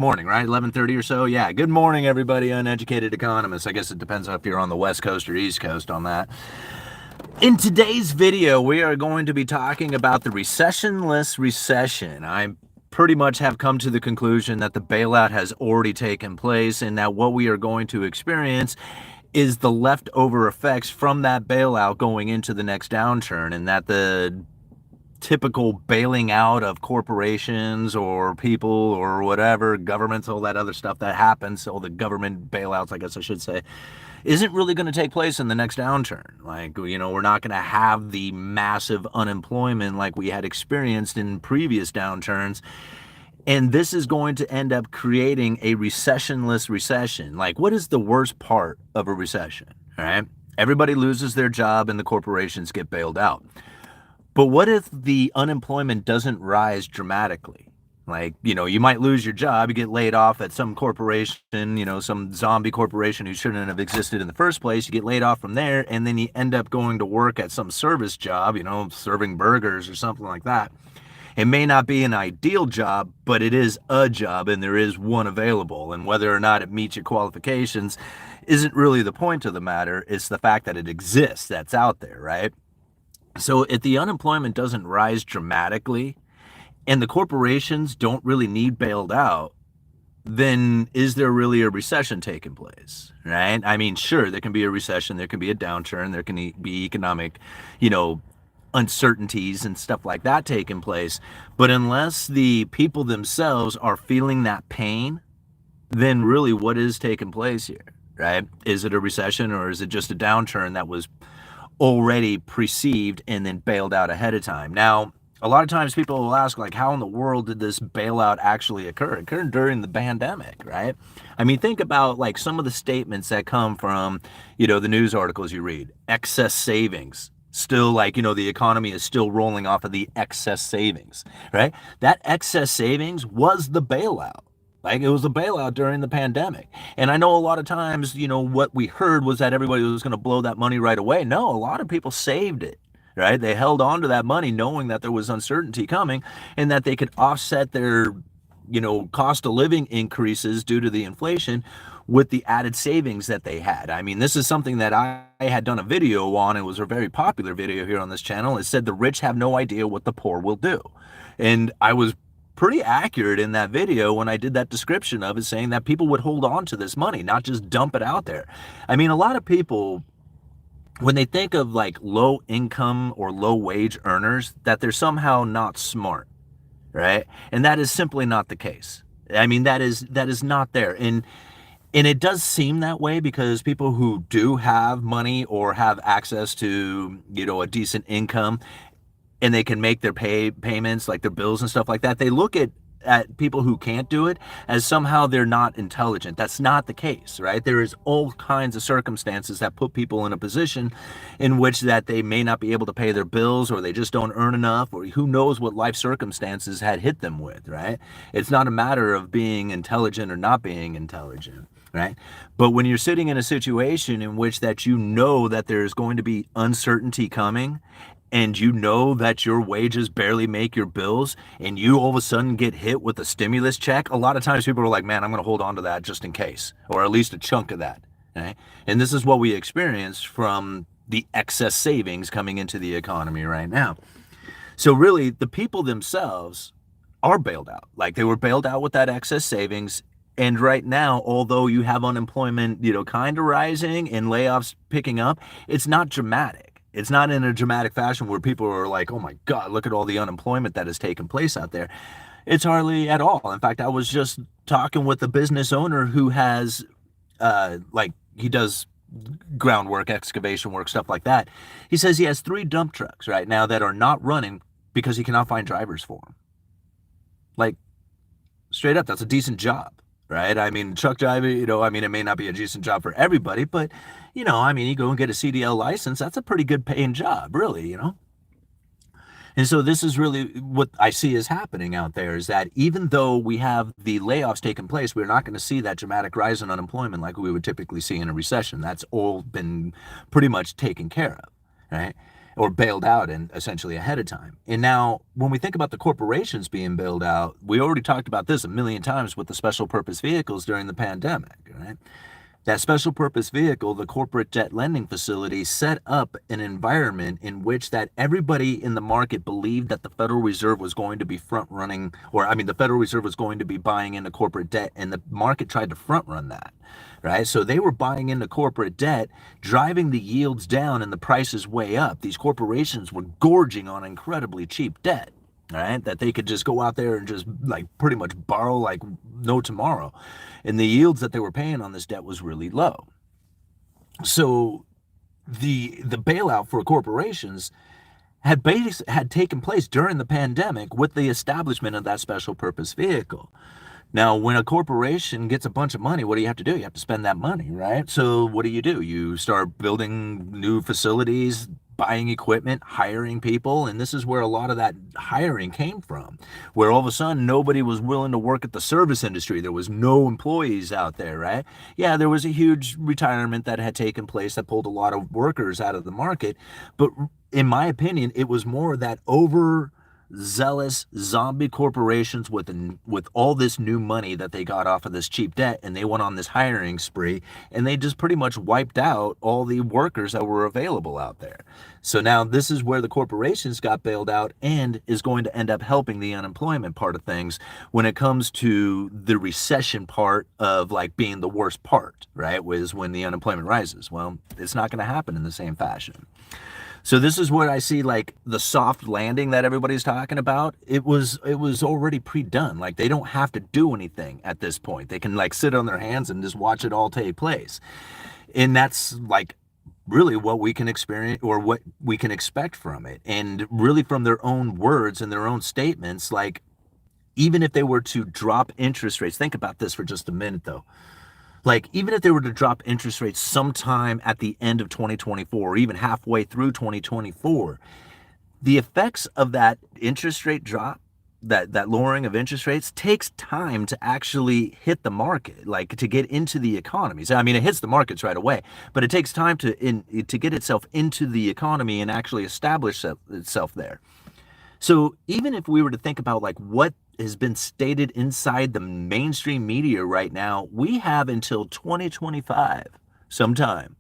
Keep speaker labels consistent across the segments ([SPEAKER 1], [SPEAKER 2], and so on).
[SPEAKER 1] Morning, right? 11:30 or so. Yeah. Good morning, everybody. Uneducated economists. I guess it depends if you're on the West Coast or East Coast on that. In today's video, we are going to be talking about the recessionless recession. I pretty much have come to the conclusion that the bailout has already taken place and that what we are going to experience is the leftover effects from that bailout going into the next downturn, and that the typical bailing out of corporations or people or whatever, governments, all that other stuff that happens, all the government bailouts, I guess I should say, isn't really going to take place in the next downturn. Like, we're not going to have the massive unemployment like we had experienced in previous downturns. And this is going to end up creating a recessionless recession. Like, what is the worst part of a recession? All right. Everybody loses their job and the corporations get bailed out. But what if the unemployment doesn't rise dramatically? Like, you might lose your job, you get laid off at some corporation, some zombie corporation who shouldn't have existed in the first place. You get laid off from there, and then you end up going to work at some service job, serving burgers or something like that. It may not be an ideal job, but it is a job, and there is one available. And whether or not it meets your qualifications isn't really the point of the matter. It's the fact that it exists, that's out there, right? So if the unemployment doesn't rise dramatically and the corporations don't really need bailed out, then is there really a recession taking place, right? I mean, sure, there can be a recession, there can be a downturn, there can be economic, uncertainties and stuff like that taking place. But unless the people themselves are feeling that pain, then really what is taking place here, right? Is it a recession, or is it just a downturn that was already perceived and then bailed out ahead of time? Now, a lot of times people will ask, like, how in the world did this bailout actually occur? It occurred during the pandemic, right? I mean, think about like some of the statements that come from, the news articles you read. Excess savings. Still, like, the economy is still rolling off of the excess savings, right? That excess savings was the bailout. Like, it was a bailout during the pandemic. And I know a lot of times, what we heard was that everybody was going to blow that money right away. No, a lot of people saved it, right? They held on to that money knowing that there was uncertainty coming and that they could offset their, cost of living increases due to the inflation with the added savings that they had. I mean, this is something that I had done a video on. It was a very popular video here on this channel. It said the rich have no idea what the poor will do. And I was pretty accurate in that video when I did that description of it, saying that people would hold on to this money, not just dump it out there. I mean, a lot of people, when they think of like low income or low wage earners, that they're somehow not smart, right? And that is simply not the case. I mean, that is not there. And it does seem that way because people who do have money or have access to, a decent income, and they can make their payments, like their bills and stuff like that, they look at people who can't do it as somehow they're not intelligent. That's not the case, right? There is all kinds of circumstances that put people in a position in which that they may not be able to pay their bills, or they just don't earn enough, or who knows what life circumstances had hit them with, right? It's not a matter of being intelligent or not being intelligent, right? But when you're sitting in a situation in which that that there's going to be uncertainty coming, and that your wages barely make your bills, and you all of a sudden get hit with a stimulus check, a lot of times people are like, man, I'm going to hold on to that just in case, or at least a chunk of that. Okay? And this is what we experienced from the excess savings coming into the economy right now. So really, the people themselves are bailed out. Like, they were bailed out with that excess savings. And right now, although you have unemployment, kind of rising and layoffs picking up, it's not dramatic. It's not in a dramatic fashion where people are like, oh my God, look at all the unemployment that has taken place out there. It's hardly at all. In fact, I was just talking with a business owner who has, he does groundwork, excavation work, stuff like that. He says he has 3 dump trucks right now that are not running because he cannot find drivers for them. Like, straight up, that's a decent job, right? I mean, truck driver, it may not be a decent job for everybody, but, you go and get a CDL license, that's a pretty good paying job, really, And so this is really what I see is happening out there, is that even though we have the layoffs taking place, we're not going to see that dramatic rise in unemployment like we would typically see in a recession. That's all been pretty much taken care of, right? or bailed out and essentially ahead of time. And now when we think about the corporations being bailed out, we already talked about this a million times with the special purpose vehicles during the pandemic, right? That special purpose vehicle, the corporate debt lending facility, set up an environment in which that everybody in the market believed that the Federal Reserve was going to be front running, or I mean, the Federal Reserve was going to be buying into corporate debt, and the market tried to front run that, right? So they were buying into corporate debt, driving the yields down and the prices way up. These corporations were gorging on incredibly cheap debt, right? That they could just go out there and just like pretty much borrow like no tomorrow. And the yields that they were paying on this debt was really low. So the bailout for corporations had taken place during the pandemic with the establishment of that special purpose vehicle. Now, when a corporation gets a bunch of money, what do you have to do? You have to spend that money, right? So what do? You start building new facilities, buying equipment, hiring people, and this is where a lot of that hiring came from, where all of a sudden nobody was willing to work at the service industry. There was no employees out there, right? Yeah, there was a huge retirement that had taken place that pulled a lot of workers out of the market, but in my opinion, it was more that overzealous zombie corporations with all this new money that they got off of this cheap debt, and they went on this hiring spree, and they just pretty much wiped out all the workers that were available out there. So now this is where the corporations got bailed out and is going to end up helping the unemployment part of things when it comes to the recession part of like being the worst part, right? Was when the unemployment rises. Well, it's not going to happen in the same fashion. So this is where I see like the soft landing that everybody's talking about. It was already pre-done. Like they don't have to do anything at this point. They can like sit on their hands and just watch it all take place. And that's like really what we can experience or what we can expect from it. And really from their own words and their own statements, like even if they were to drop interest rates, think about this for just a minute though. Like, even if they were to drop interest rates sometime at the end of 2024, or even halfway through 2024, the effects of that interest rate drop, that lowering of interest rates, takes time to actually hit the market, like to get into the economy. So, I mean, it hits the markets right away, but it takes time to get itself into the economy and actually establish itself there. So even if we were to think about like what has been stated inside the mainstream media right now, we have until 2025 sometime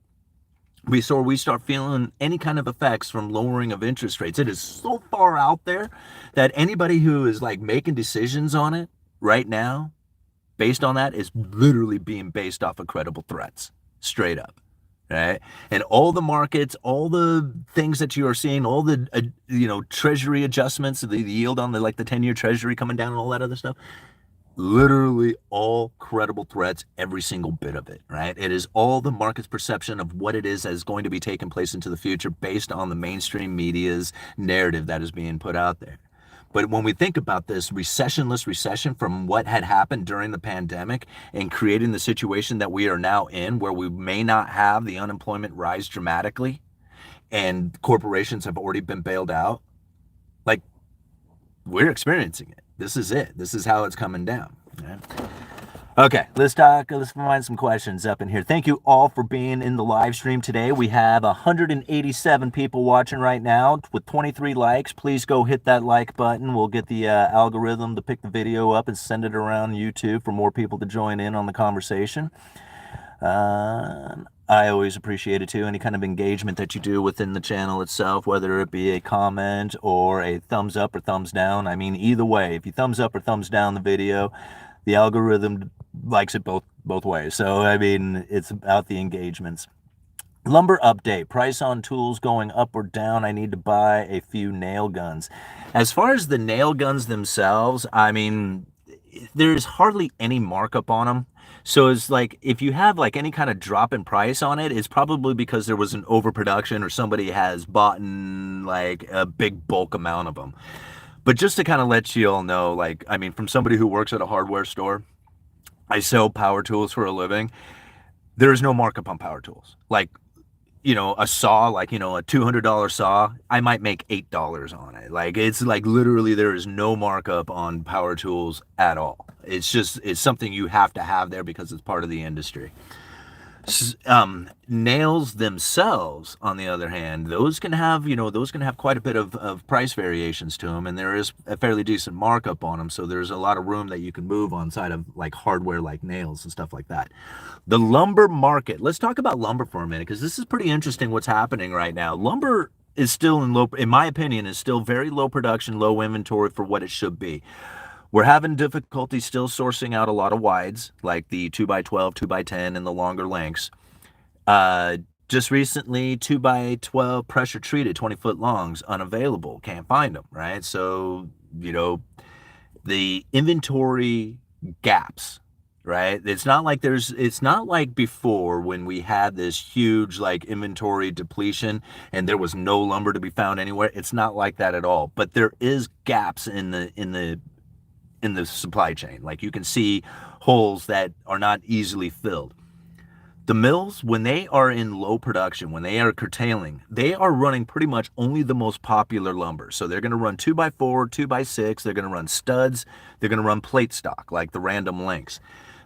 [SPEAKER 1] before we start feeling any kind of effects from lowering of interest rates. It is so far out there that anybody who is like making decisions on it right now based on that is literally being based off of credible threats, straight up. Right? And all the markets, all the things that you are seeing, all the treasury adjustments, the yield on the 10-year treasury coming down and all that other stuff, literally all credible threats, every single bit of it, right? It is all the market's perception of what it is that is going to be taking place into the future based on the mainstream media's narrative that is being put out there. But when we think about this recessionless recession from what had happened during the pandemic and creating the situation that we are now in, where we may not have the unemployment rise dramatically and corporations have already been bailed out, like we're experiencing it. This is it. This is how it's coming down. Right? Okay, let's find some questions up in here. Thank you all for being in the live stream today. We have 187 people watching right now with 23 likes. Please go hit that like button. We'll get the algorithm to pick the video up and send it around YouTube for more people to join in on the conversation. I always appreciate it too. Any kind of engagement that you do within the channel itself, whether it be a comment or a thumbs up or thumbs down. I mean, either way, if you thumbs up or thumbs down the video, the algorithm likes it both ways. So, I mean, it's about the engagements. Lumber update. Price on tools going up or down. I need to buy a few nail guns. As far as the nail guns themselves, I mean, there's hardly any markup on them. So it's like if you have like any kind of drop in price on it, it's probably because there was an overproduction or somebody has bought in like a big bulk amount of them. But just to kind of let you all know, like, I mean, from somebody who works at a hardware store, I sell power tools for a living. There is no markup on power tools. Like, a saw, like, a $200 saw, I might make $8 on it. Like, it's like literally there is no markup on power tools at all. It's something you have to have there because it's part of the industry. Nails themselves, on the other hand, those can have, those can have quite a bit of price variations to them, and there is a fairly decent markup on them. So there's a lot of room that you can move on side of like hardware, like nails and stuff like that. The lumber market. Let's talk about lumber for a minute, because this is pretty interesting what's happening right now. Lumber is still in my opinion, is still very low production, low inventory for what it should be. We're having difficulty still sourcing out a lot of wides, like the 2x12, 2x10, and the longer lengths. Uh, just recently, 2x12 pressure treated 20-foot longs unavailable. Can't find them, right? So, the inventory gaps, right? It's not like before when we had this huge like inventory depletion and there was no lumber to be found anywhere. It's not like that at all. But there is gaps in the supply chain. Like you can see holes that are not easily filled. The mills, when they are in low production, when they are curtailing, they are running pretty much only the most popular lumber. So they're going to run 2x4, 2x6, they're going to run studs, they're going to run plate stock, like the random lengths.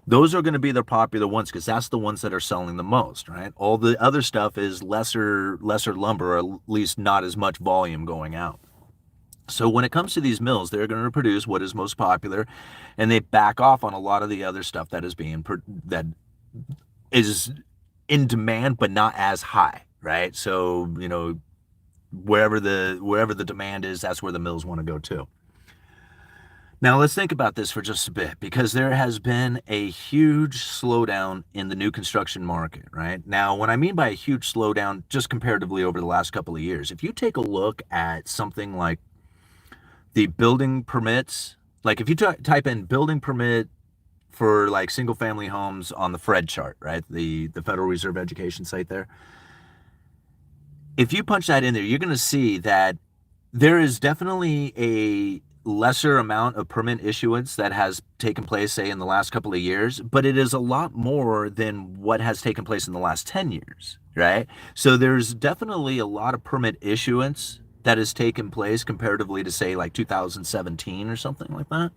[SPEAKER 1] Those are going to be the popular ones because that's the ones that are selling the most, right? All the other stuff is lesser lumber, or at least not as much volume going out. So when it comes to these mills, they're going to produce what is most popular, and they back off on a lot of the other stuff that is in demand but not as high, right? So wherever the demand is, that's where the mills want to go to. Now let's think about this for just a bit, because there has been a huge slowdown in the new construction market, right? Now, when I mean by a huge slowdown, just comparatively over the last couple of years, if you take a look at something like the building permits, like if you type in building permit for like single family homes on the Fred chart, right? The Federal Reserve Education site there. If you punch that in there, you're going to see that there is definitely a lesser amount of permit issuance that has taken place, say, in the last couple of years, but it is a lot more than what has taken place in the last 10 years, right? So there's definitely a lot of permit issuance that has taken place comparatively to, say, like 2017 or something like that.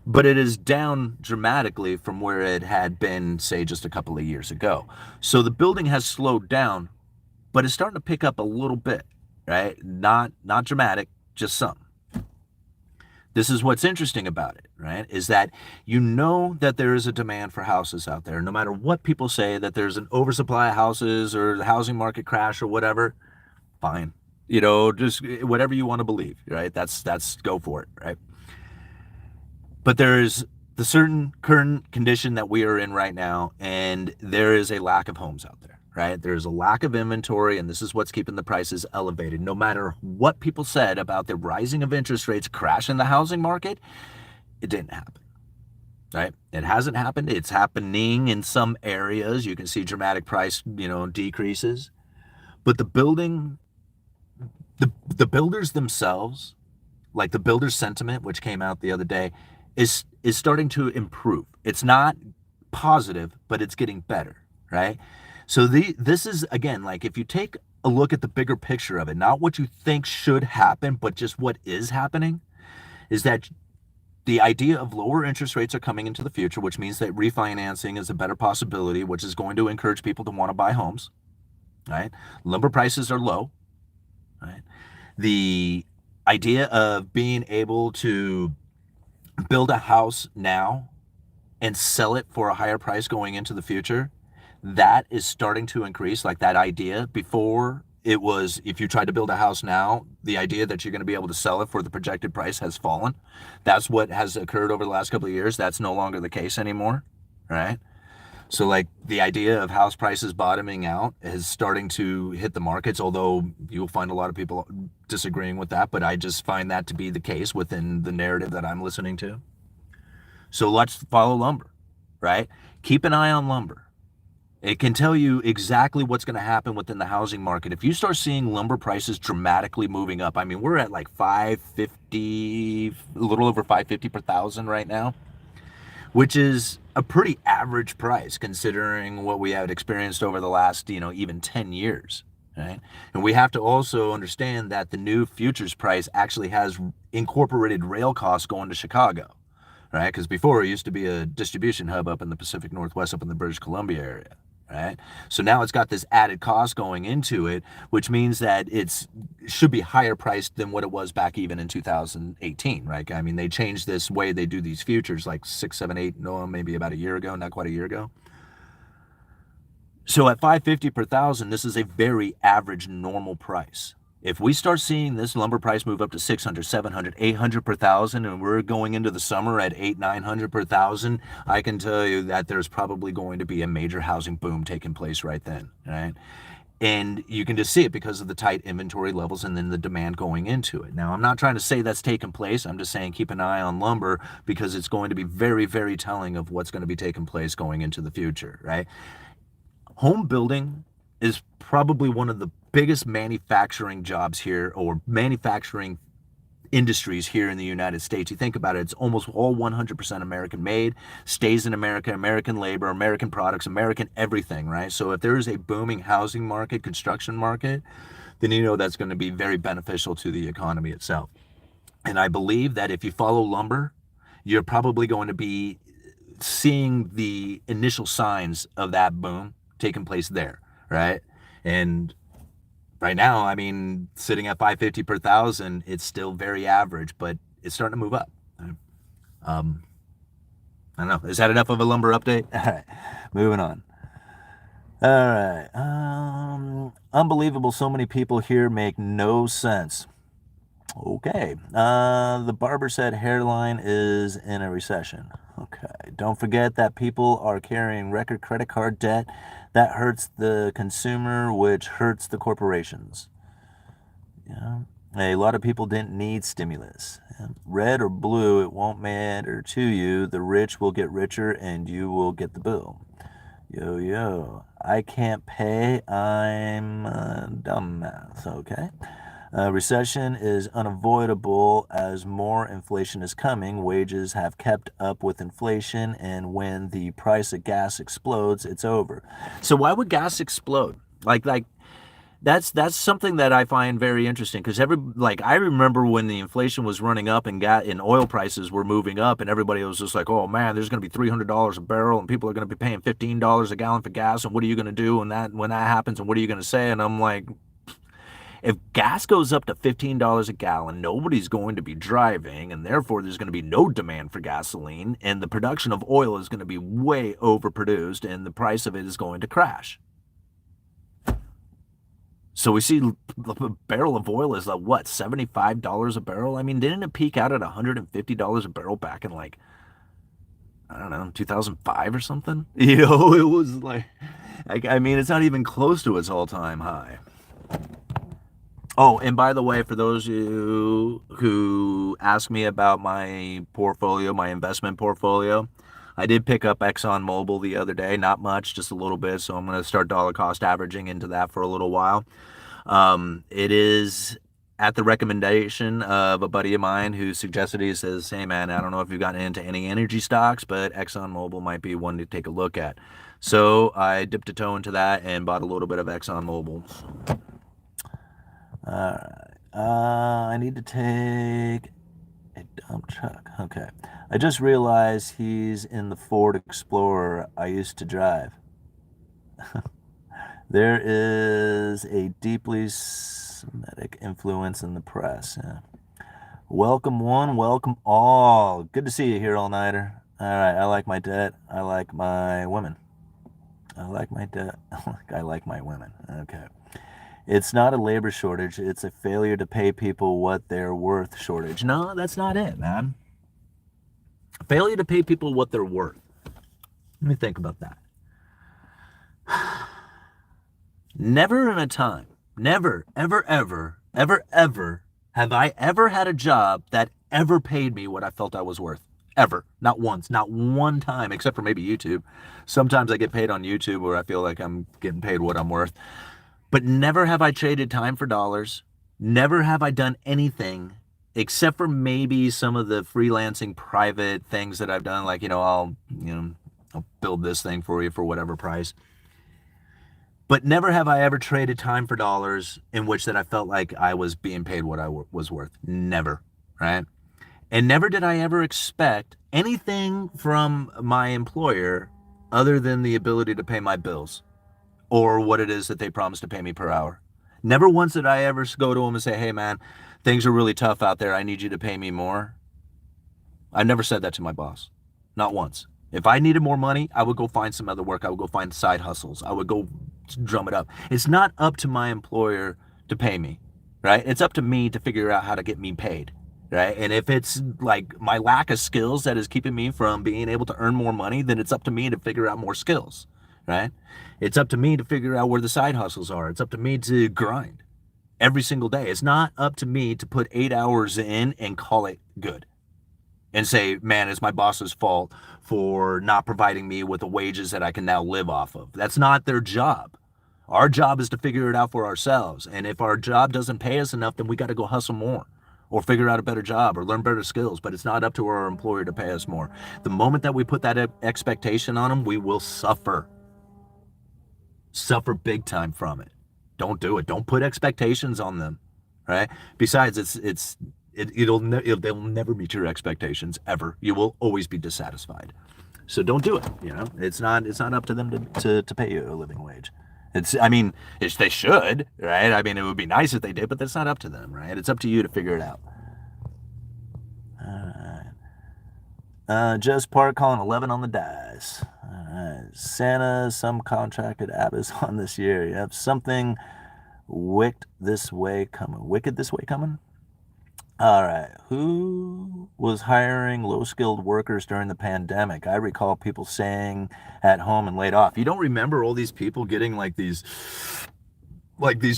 [SPEAKER 1] But it is down dramatically from where it had been, say, just a couple of years ago. So the building has slowed down, but it's starting to pick up a little bit, right? Not dramatic, just some. This is what's interesting about it, right? Is that that there is a demand for houses out there. No matter what people say, that there's an oversupply of houses or the housing market crash or whatever, fine. Just whatever you want to believe, right? That's go for it, right? But there is the certain current condition that we are in right now, and there is a lack of homes out there, right? There's a lack of inventory, and this is what's keeping the prices elevated. No matter what people said about the rising of interest rates crashing the housing market, it didn't happen, right? It hasn't happened. It's happening in some areas. You can see dramatic price, decreases. But the builders themselves, like the builders sentiment, which came out the other day, is starting to improve. It's not positive, but it's getting better, right? So this is, again, like if you take a look at the bigger picture of it, not what you think should happen, but just what is happening, is that the idea of lower interest rates are coming into the future, which means that refinancing is a better possibility, which is going to encourage people to want to buy homes, right? Lumber prices are low, right? The idea of being able to build a house now and sell it for a higher price going into the future, that is starting to increase. Like that idea before, it was if you tried to build a house now, the idea that you're going to be able to sell it for the projected price has fallen. That's what has occurred over the last couple of years. That's no longer the case anymore, right? So like the idea of house prices bottoming out is starting to hit the markets, although you'll find a lot of people disagreeing with that, but I just find that to be the case within the narrative that I'm listening to. So let's follow lumber, right? Keep an eye on lumber. It can tell you exactly what's going to happen within the housing market. If you start seeing lumber prices dramatically moving up, I mean, we're at like 550, a little over 550 per thousand right now, which is a pretty average price considering what we have experienced over the last, even 10 years, right? And we have to also understand that the new futures price actually has incorporated rail costs going to Chicago, right? Because before it used to be a distribution hub up in the Pacific Northwest, up in the British Columbia area. right? So now it's got this added cost going into it, which means that it should be higher priced than what it was back even in 2018, right? I mean, they changed this way they do these futures like 6, 7, 8, no, maybe about a year ago, not quite a year ago. So at 550 per thousand, this is a very average normal price. If we start seeing this lumber price move up to 600, 700, 800 per thousand, and we're going into the summer at 8, 900 per thousand, I can tell you that there's probably going to be a major housing boom taking place right then, right? And you can just see it because of the tight inventory levels and then the demand going into it. Now, I'm not trying to say that's taking place. I'm just saying keep an eye on lumber because it's going to be very, very telling of what's going to be taking place going into the future, right? Home building is probably one of the biggest manufacturing jobs here, or manufacturing industries here in the United States. You think about it, it's almost all 100% American made, stays in America, American labor, American products, American everything, right? So if there is a booming housing market, construction market, then you know that's going to be very beneficial to the economy itself. And I believe that if you follow lumber, you're probably going to be seeing the initial signs of that boom taking place there, right? And right now, I mean, sitting at 550 per thousand, it's still very average, but it's starting to move up. Um, I don't know. Is that enough of a lumber update? All right, moving on. All right. Unbelievable. So many people here make no sense. Okay. The barber said hairline is in a recession. Okay. Don't forget that people are carrying record credit card debt. That hurts the consumer, which hurts the corporations. Yeah. A lot of people didn't need stimulus. Red or blue, it won't matter to you. The rich will get richer and you will get the bill. Yo, yo. I can't pay. I'm dumbass. Okay. Recession is unavoidable as more inflation is coming. Wages have kept up with inflation, and when the price of gas explodes, it's over. So why would gas explode? Like that's something that I find very interesting because I remember when the inflation was running up and oil prices were moving up and everybody was just like, oh man, there's going to be $300 a barrel and people are going to be paying $15 a gallon for gas, and what are you going to do when that happens, and what are you going to say? And I'm like, if gas goes up to $15 a gallon, nobody's going to be driving, and therefore there's going to be no demand for gasoline, and the production of oil is going to be way overproduced, and the price of it is going to crash. So we see a barrel of oil is like, what, $75 a barrel? I mean, didn't it peak out at $150 a barrel back in like, I don't know, 2005 or something? You know, it was like, I mean, it's not even close to its all-time high. Oh, and by the way, for those of you who ask me about my portfolio, my investment portfolio, I did pick up ExxonMobil the other day, not much, just a little bit. So I'm going to start dollar cost averaging into that for a little while. It is at the recommendation of a buddy of mine who suggested, he says, hey man, I don't know if you've gotten into any energy stocks, but ExxonMobil might be one to take a look at. So I dipped a toe into that and bought a little bit of ExxonMobil. I need to take a dump truck. Okay. I just realized he's in the Ford Explorer I used to drive. There is a deeply Semitic influence in the press. Yeah. Welcome one, welcome all. Good to see you here, all-nighter. All right, I like my debt. I like my women. I like my debt. I like my women. Okay. It's not a labor shortage. It's a failure to pay people what they're worth shortage. No, that's not it, man. Failure to pay people what they're worth. Let me think about that. Never in a time, never, ever, ever, ever, ever have I ever had a job that ever paid me what I felt I was worth. Ever. Not once. Not one time, except for maybe YouTube. Sometimes I get paid on YouTube where I feel like I'm getting paid what I'm worth. But never have I traded time for dollars. Never have I done anything except for maybe some of the freelancing private things that I've done. Like, I'll build this thing for you for whatever price. But never have I ever traded time for dollars in which that I felt like I was being paid what I was worth. Never, right? And never did I ever expect anything from my employer other than the ability to pay my bills. or what it is that they promise to pay me per hour. Never once did I ever go to them and say, hey man, things are really tough out there. I need you to pay me more. I never said that to my boss. Not once. If I needed more money, I would go find some other work. I would go find side hustles. I would go drum it up. It's not up to my employer to pay me, right? It's up to me to figure out how to get me paid, right? And if it's like my lack of skills that is keeping me from being able to earn more money, then it's up to me to figure out more skills, right? It's up to me to figure out where the side hustles are. It's up to me to grind every single day. It's not up to me to put 8 hours in and call it good and say, man, it's my boss's fault for not providing me with the wages that I can now live off of. That's not their job. Our job is to figure it out for ourselves. And if our job doesn't pay us enough, then we got to go hustle more or figure out a better job or learn better skills. But it's not up to our employer to pay us more. The moment that we put that expectation on them, we will suffer. Suffer big time from it. Don't do it. Don't put expectations on them, right? Besides, they'll never meet your expectations ever. You will always be dissatisfied. So don't do it. You know, it's not up to them to pay you a living wage. They should, right? I mean, it would be nice if they did, but that's not up to them, right? It's up to you to figure it out. All right. Just part calling 11 on the dice. All right. Santa, some contracted app is on this year. You have something wicked this way coming. All right. Who was hiring low-skilled workers during the pandemic? I recall people saying at home and laid off. You don't remember all these people getting like these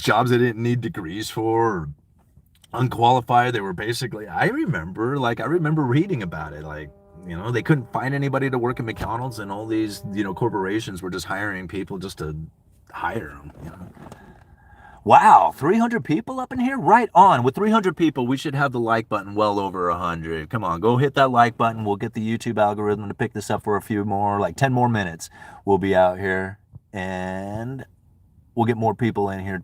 [SPEAKER 1] jobs they didn't need degrees for, or unqualified. They were basically, I remember reading about it. Like, you know, they couldn't find anybody to work at McDonald's, and all these, you know, corporations were just hiring people just to hire them, you know. Wow, 300 people up in here? Right on. With 300 people, we should have the like button well over 100. Come on, go hit that like button. We'll get the YouTube algorithm to pick this up for a few more, like 10 more minutes. We'll be out here, and we'll get more people in here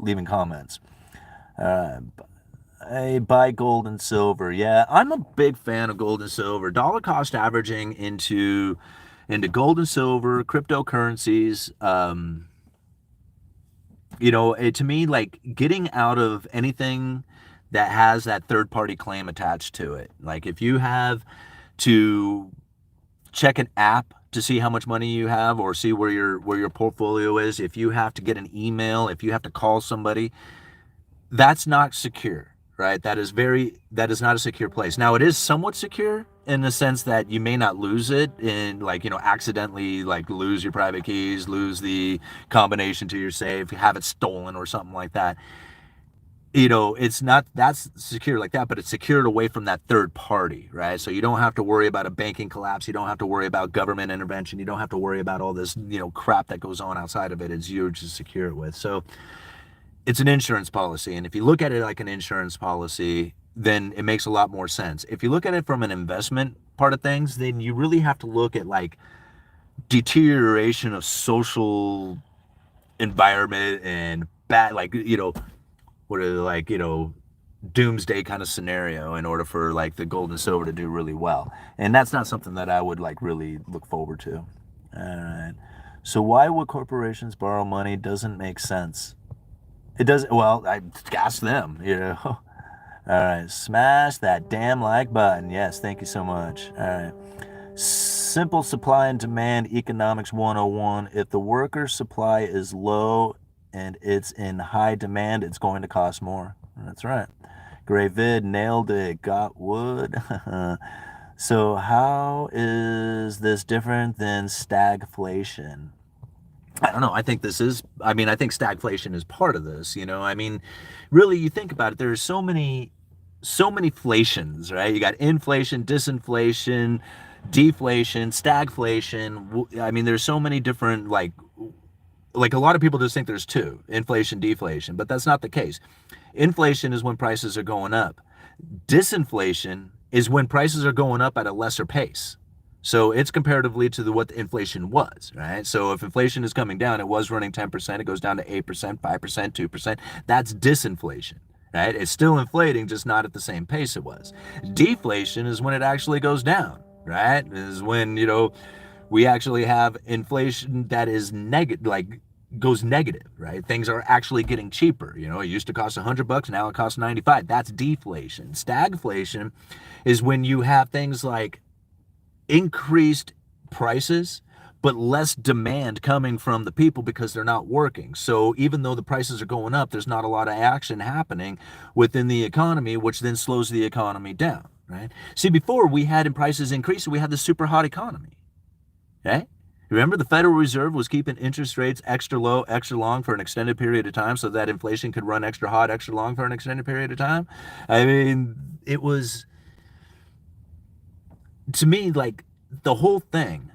[SPEAKER 1] leaving comments. Hey, buy gold and silver. Yeah, I'm a big fan of gold and silver. Dollar cost averaging into gold and silver, cryptocurrencies, you know, to me, like getting out of anything that has that third-party claim attached to it. Like if you have to check an app to see how much money you have or see where your portfolio is, if you have to get an email, if you have to call somebody, that's not secure, right? That is not a secure place. Now, it is somewhat secure in the sense that you may not lose it and, like, you know, accidentally like lose your private keys, lose the combination to your safe, have it stolen or something like that. You know, it's not that's secure like that, but it's secured away from that third party, right? So you don't have to worry about a banking collapse. You don't have to worry about government intervention. You don't have to worry about all this, you know, crap that goes on outside of it. It's you to secure it with. So it's an insurance policy. And if you look at it like an insurance policy, then it makes a lot more sense. If you look at it from an investment part of things, then you really have to look at like deterioration of social environment and bad, like, you know, what are like, you know, doomsday kind of scenario in order for like the gold and silver to do really well. And that's not something that I would like really look forward to. All right. So why would corporations borrow money? Doesn't make sense. It doesn't. Well, I ask them, you know. All right, smash that damn like button. Yes, thank you so much. All right. Simple supply and demand economics 101. If the worker supply is low and it's in high demand, it's going to cost more. That's right. Great vid, nailed it, got wood. So how is this different than stagflation? I don't know. I think stagflation is part of this, you know. I mean, really, you think about it, there's so many flations, right? You got inflation, disinflation, deflation, stagflation. I mean, there's so many different, like a lot of people just think there's two, inflation, deflation, but that's not the case. Inflation is when prices are going up. Disinflation is when prices are going up at a lesser pace. So it's comparatively to what the inflation was, right? So if inflation is coming down, it was running 10%, it goes down to 8%, 5%, 2%. That's disinflation, right? It's still inflating, just not at the same pace it was. Deflation is when it actually goes down, right? Is when, you know, we actually have inflation that is negative, like goes negative, right? Things are actually getting cheaper. You know, it used to cost $100, now it costs 95. That's deflation. Stagflation is when you have things like increased prices, but less demand coming from the people because they're not working. So even though the prices are going up, there's not a lot of action happening within the economy, which then slows the economy down, right? See, before we had prices increase, we had the super hot economy, okay? Remember, the Federal Reserve was keeping interest rates extra low, extra long for an extended period of time so that inflation could run extra hot, extra long for an extended period of time. I mean, it was, to me, like, the whole thing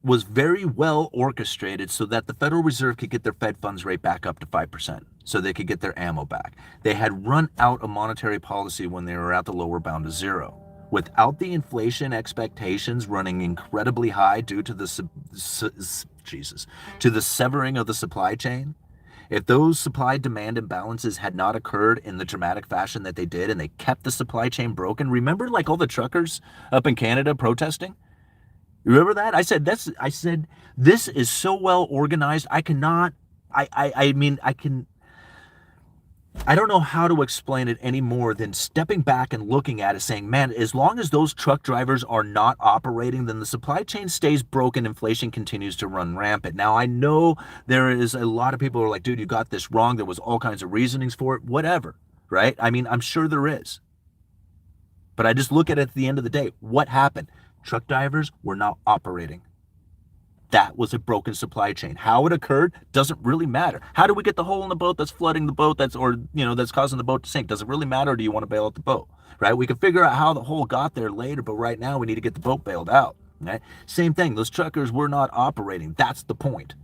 [SPEAKER 1] was very well orchestrated so that the Federal Reserve could get their Fed funds rate back up to 5%, so they could get their ammo back. They had run out of monetary policy when they were at the lower bound of zero. Without the inflation expectations running incredibly high due to the severing of the supply chain, if those supply-demand imbalances had not occurred in the dramatic fashion that they did and they kept the supply chain broken, remember like all the truckers up in Canada protesting? Remember that? I said this is so well organized. I don't know how to explain it any more than stepping back and looking at it saying, man, as long as those truck drivers are not operating, then the supply chain stays broken, inflation continues to run rampant. Now, I know there is a lot of people who are like, dude, you got this wrong. There was all kinds of reasonings for it, whatever, right? I mean, I'm sure there is. But I just look at it at the end of the day. What happened? Truck drivers were not operating. That was a broken supply chain. How it occurred doesn't really matter. How do we get the hole in the boat that's flooding the boat that's causing the boat to sink? Does it really matter, or do you want to bail out the boat? Right? We can figure out how the hole got there later, but right now we need to get the boat bailed out. Right? Same thing. Those truckers were not operating. That's the point.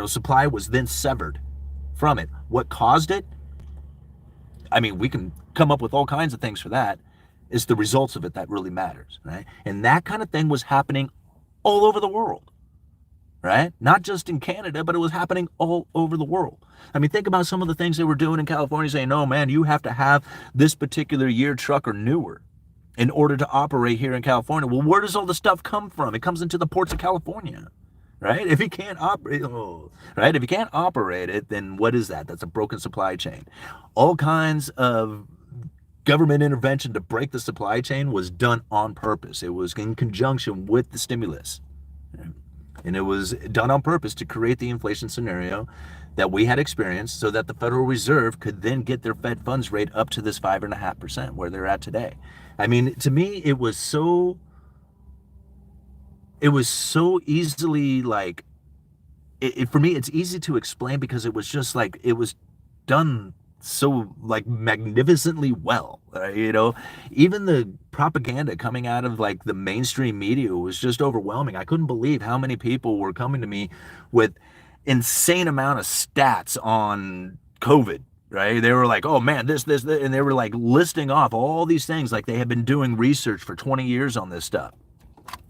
[SPEAKER 1] Supply was then severed from it. What caused it? I mean, we can come up with all kinds of things for that. It's the results of it that really matters, right? And that kind of thing was happening all over the world, right? Not just in Canada, but it was happening all over the world. I mean, think about some of the things they were doing in California, saying, no, man, you have to have this particular year truck or newer in order to operate here in California. Well, where does all the stuff come from? It comes into the ports of California, right? If you can't operate, right? If you can't operate it, then what is that? That's a broken supply chain. All kinds of government intervention to break the supply chain was done on purpose. It was in conjunction with the stimulus. And it was done on purpose to create the inflation scenario that we had experienced so that the Federal Reserve could then get their Fed funds rate up to this 5.5% where they're at today. I mean, to me, it was so easily like, for me, it's easy to explain because it was just like, it was done so like magnificently well, even the propaganda coming out of like the mainstream media was just overwhelming. I couldn't believe how many people were coming to me with insane amount of stats on COVID, right? They were like, oh man, this, and they were like listing off all these things like they had been doing research for 20 years on this stuff.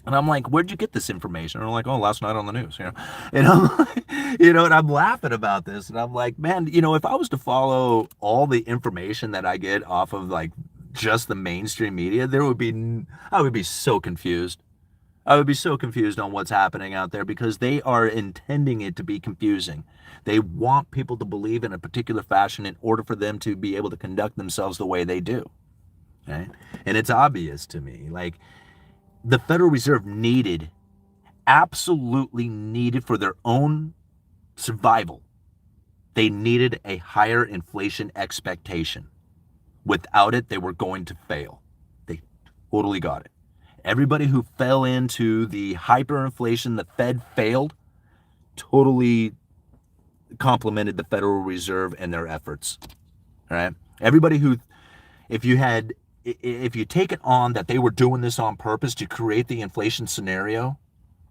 [SPEAKER 1] And I'm like, where'd you get this information? And they're like, oh, last night on the news, And I'm like, and I'm laughing about this. And I'm like, man, if I was to follow all the information that I get off of like just the mainstream media, I would be so confused. I would be so confused on what's happening out there because they are intending it to be confusing. They want people to believe in a particular fashion in order for them to be able to conduct themselves the way they do. Right? And it's obvious to me, like, the Federal Reserve absolutely needed for their own survival, they needed a higher inflation expectation. Without it, they were going to fail. They totally got it. Everybody who fell into the hyperinflation, the Fed failed, totally complimented the Federal Reserve and their efforts. All right? Everybody who, if you take it on that they were doing this on purpose to create the inflation scenario,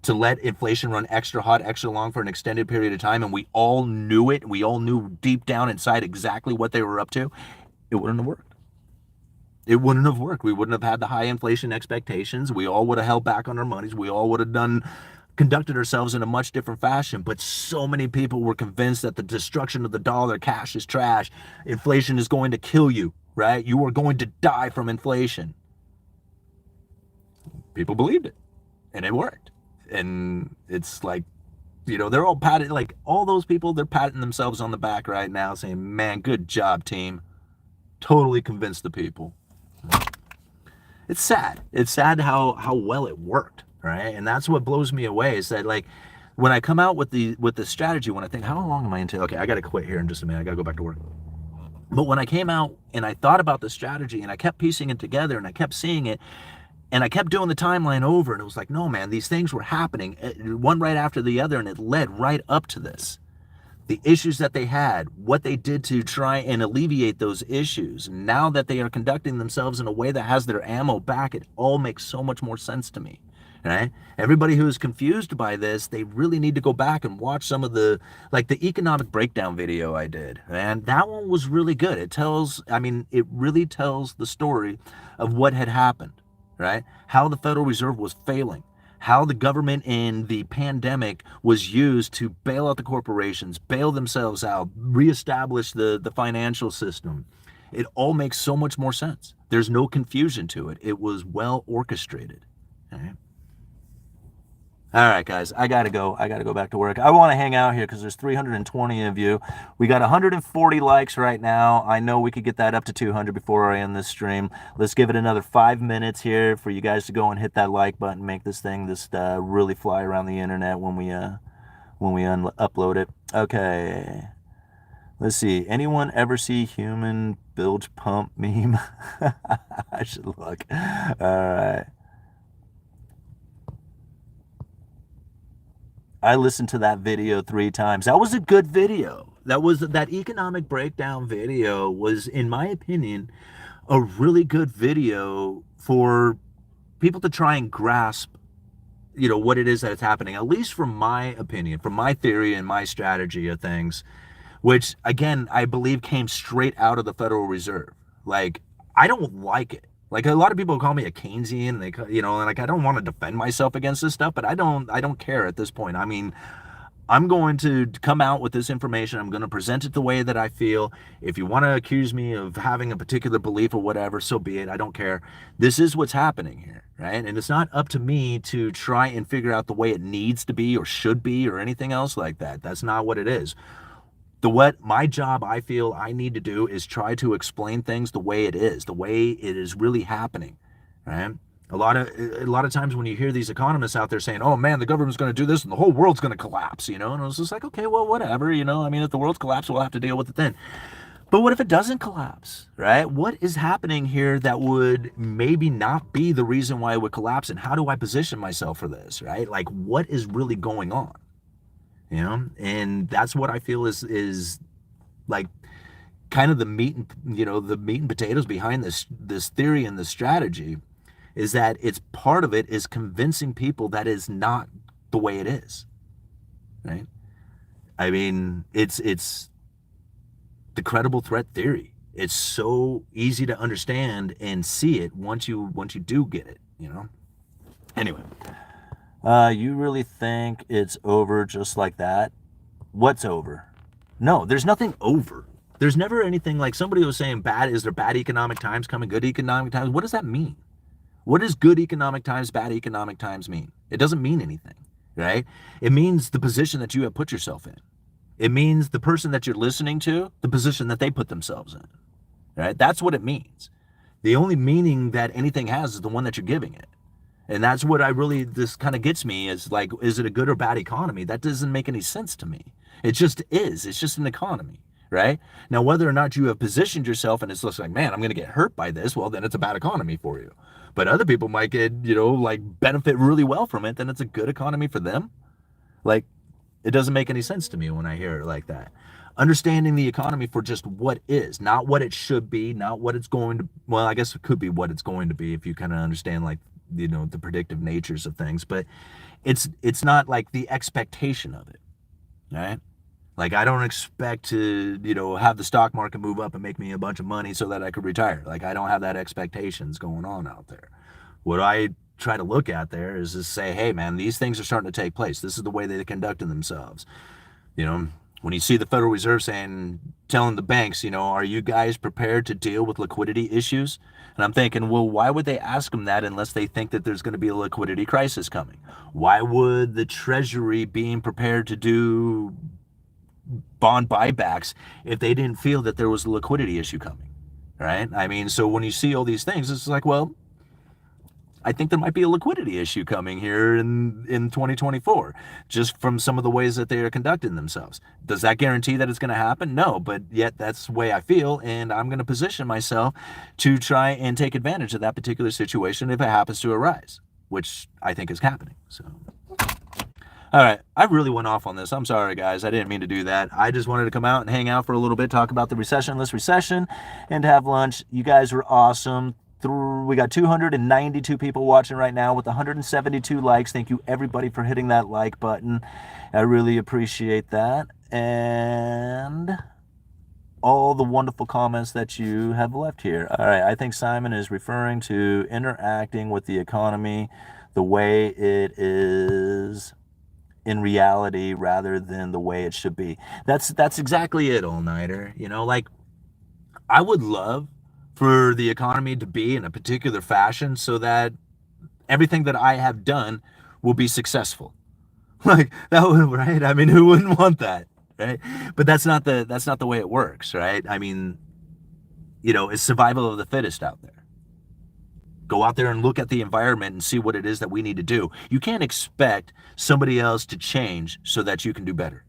[SPEAKER 1] to let inflation run extra hot, extra long for an extended period of time, and we all knew it, we all knew deep down inside exactly what they were up to, it wouldn't have worked. It wouldn't have worked. We wouldn't have had the high inflation expectations. We all would have held back on our monies. We all would have conducted ourselves in a much different fashion. But so many people were convinced that the destruction of the dollar, cash is trash. Inflation is going to kill you, right? You are going to die from inflation. People believed it, and it worked. And it's like, they're all patting, like all those people, they're patting themselves on the back right now saying, man, good job, team. Totally convinced the people. It's sad. It's sad how well it worked, right? And that's what blows me away is that, like, when I come out with the strategy, when I think, how long am I into? Okay, I got to quit here in just a minute. I got to go back to work. But when I came out and I thought about the strategy and I kept piecing it together and I kept seeing it and I kept doing the timeline over, and it was like, no, man, these things were happening one right after the other, and it led right up to this. The issues that they had, what they did to try and alleviate those issues. Now that they are conducting themselves in a way that has their ammo back, it all makes so much more sense to me. Right? Everybody who is confused by this, they really need to go back and watch some of the economic breakdown video I did. And that one was really good. It really tells the story of what had happened, right? How the Federal Reserve was failing, how the government in the pandemic was used to bail out the corporations, bail themselves out, reestablish the financial system. It all makes so much more sense. There's no confusion to it. It was well orchestrated. Okay? All right, guys, I gotta go back to work. I want to hang out here because there's 320 of you. We got 140 likes right now. I know we could get that up to 200 before I end this stream. Let's give it another 5 minutes here for you guys to go and hit that like button, make this thing just really fly around the internet when we upload it. Okay, let's see. Anyone ever see human bilge pump meme? I should look. All right. I listened to that video 3 times. That was a good video. That economic breakdown video was, in my opinion, a really good video for people to try and grasp, what it is that is happening, at least from my opinion, from my theory and my strategy of things, which, again, I believe came straight out of the Federal Reserve. Like, I don't like it. Like, a lot of people call me a Keynesian, and I don't want to defend myself against this stuff, but I don't care at this point. I mean, I'm going to come out with this information. I'm going to present it the way that I feel. If you want to accuse me of having a particular belief or whatever, so be it. I don't care. This is what's happening here, right? And it's not up to me to try and figure out the way it needs to be or should be or anything else like that. That's not what it is. My job, I feel I need to do is try to explain things the way it is, the way it is really happening, right? A lot of times when you hear these economists out there saying, oh man, the government's going to do this and the whole world's going to collapse, and I was just like, okay, well, whatever, if the world's collapsed, we'll have to deal with it then. But what if it doesn't collapse, right? What is happening here that would maybe not be the reason why it would collapse, and how do I position myself for this, right? Like, what is really going on? And that's what I feel is like kind of the meat and potatoes behind this theory and this strategy, is that it's part of it is convincing people that is not the way it is, right? I mean, it's the credible threat theory. It's so easy to understand and see it once you do get it, Anyway. You really think it's over just like that? What's over? No, there's nothing over. There's never anything like somebody was saying is there bad economic times coming, good economic times? What does that mean? What does good economic times, bad economic times mean? It doesn't mean anything, right? It means the position that you have put yourself in. It means the person that you're listening to, the position that they put themselves in, right? That's what it means. The only meaning that anything has is the one that you're giving it. And that's what this kind of gets me, is like, is it a good or bad economy? That doesn't make any sense to me. It just is. It's just an economy, right? Now, whether or not you have positioned yourself and it's just like, man, I'm going to get hurt by this, well, then it's a bad economy for you. But other people might get, benefit really well from it, then it's a good economy for them. Like, it doesn't make any sense to me when I hear it like that. Understanding the economy for just what is, not what it should be, not what it's going to, well, I guess it could be what it's going to be if you kind of understand, like, the predictive natures of things, but it's not like the expectation of it, right? Like, I don't expect to, have the stock market move up and make me a bunch of money so that I could retire. Like, I don't have that expectations going on out there. What I try to look at there is to say, hey man, these things are starting to take place. This is the way they conducted themselves. When you see the Federal Reserve telling the banks, are you guys prepared to deal with liquidity issues? And I'm thinking, well, why would they ask them that unless they think that there's going to be a liquidity crisis coming? Why would the Treasury being prepared to do bond buybacks if they didn't feel that there was a liquidity issue coming, right? I mean, so when you see all these things, it's like, well, I think there might be a liquidity issue coming here in 2024, just from some of the ways that they are conducting themselves. Does that guarantee that it's going to happen? No, but yet that's the way I feel, and I'm going to position myself to try and take advantage of that particular situation if it happens to arise, which I think is happening. So, all right, I really went off on this. I'm sorry, guys. I didn't mean to do that. I just wanted to come out and hang out for a little bit, talk about the recessionless recession, and have lunch. You guys were awesome. We got 292 people watching right now with 172 likes. Thank you, everybody, for hitting that like button. I really appreciate that. And all the wonderful comments that you have left here. All right, I think Simon is referring to interacting with the economy the way it is in reality rather than the way it should be. That's exactly it, all-nighter. Like, I would love for the economy to be in a particular fashion so that everything that I have done will be successful. Like that would, right? I mean, who wouldn't want that, right? But that's not the way it works, right? I mean, it's survival of the fittest out there. Go out there and look at the environment and see what it is that we need to do. You can't expect somebody else to change so that you can do better.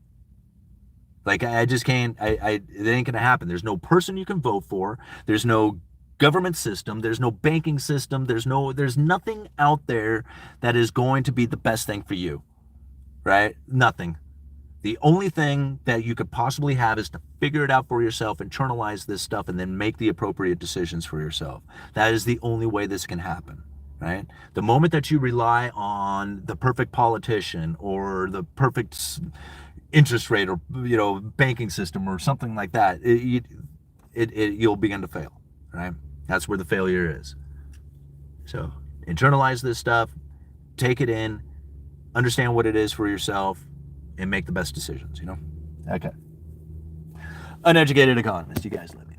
[SPEAKER 1] Like, I just can't, it ain't going to happen. There's no person you can vote for. There's no government system. There's no banking system. There's nothing out there that is going to be the best thing for you, right? Nothing. The only thing that you could possibly have is to figure it out for yourself, internalize this stuff, and then make the appropriate decisions for yourself. That is the only way this can happen, right? The moment that you rely on the perfect politician or the perfect interest rate or banking system or something like that, you'll begin to fail, right? That's where the failure is. So internalize this stuff, take it in, understand what it is for yourself, and make the best decisions. Okay. Uneducated Economist, you guys let me know.